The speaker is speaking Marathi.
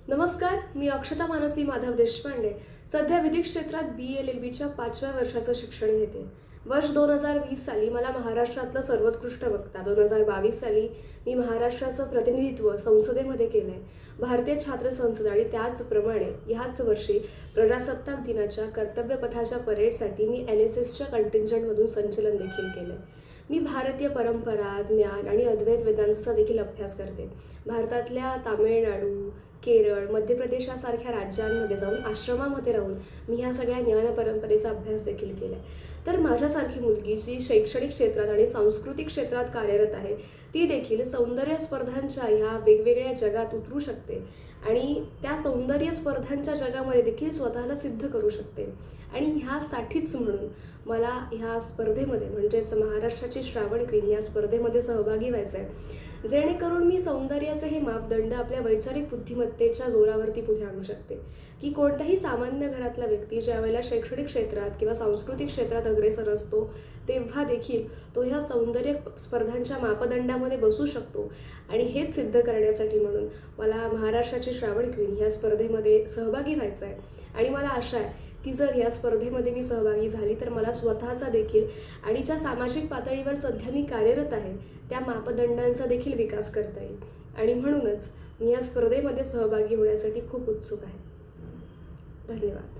नमस्कार, मी अक्षता मानसी माधव देशपांडे सध्या विधी क्षेत्रात BA-LLBच्या 5व्या वर्षाचं शिक्षण घेते. वर्ष 2020 साली मला महाराष्ट्रातलं सर्वोत्कृष्ट वक्ता, 2022 साली मी महाराष्ट्राचं प्रतिनिधित्व संसदेमध्ये केलंय. भारतीय छात्र संसद आणि त्याचप्रमाणे ह्याच वर्षी प्रजासत्ताक दिनाच्या कर्तव्यपथाच्या परेडसाठी मी NSSच्या कंटिंजंटमधून संचलन देखील केलंय. मी भारतीय परंपरा, ज्ञान आणि अद्वैत वेदांताचा देखील अभ्यास करते. भारतातल्या तामिळनाडू, केरळ, मध्य प्रदेशासारख्या राज्यांमध्ये जाऊन आश्रमामध्ये राहून मी ह्या सगळ्या ज्ञान परंपरेचा अभ्यास देखील केला आहे. तर माझ्यासारखी मुलगी जी शैक्षणिक क्षेत्रात आणि सांस्कृतिक क्षेत्रात कार्यरत आहे, ती देखील सौंदर्य स्पर्धांच्या ह्या वेगवेगळ्या जगात उतरू शकते आणि त्या सौंदर्य स्पर्धांच्या जगामध्ये देखील स्वतःला सिद्ध करू शकते. आणि ह्यासाठीच म्हणून मला ह्या स्पर्धेमध्ये म्हणजेच महाराष्ट्राची श्रावण क्वीन या स्पर्धेमध्ये सहभागी व्हायचं आहे, जेणेकरून मी सौंदर्याचे हे मापदंड आपल्या वैचारिक बुद्धिमत्तेच्या जोरावरती पुढे आणू शकते. की कोणत्याही सामान्य घरातला व्यक्ती ज्या वेळेला शैक्षणिक क्षेत्रात किंवा सांस्कृतिक क्षेत्रात अग्रेसर असतो, तेव्हा देखील तो ह्या सौंदर्य स्पर्धांच्या मापदंडामध्ये बसू शकतो. आणि हेच सिद्ध करण्यासाठी म्हणून मला महाराष्ट्राची श्रावण क्वीन ह्या स्पर्धेमध्ये सहभागी व्हायचं आहे. आणि मला आशा आहे की जर या स्पर्धेमध्ये मी सहभागी झाली तर मला स्वतःचा देखील आणि ज्या सामाजिक पातळीवर सध्या मी कार्यरत आहे त्या मापदंडांचा देखील विकास करता येईल. आणि म्हणूनच मी या स्पर्धेमध्ये सहभागी होण्यासाठी खूप उत्सुक आहे. धन्यवाद.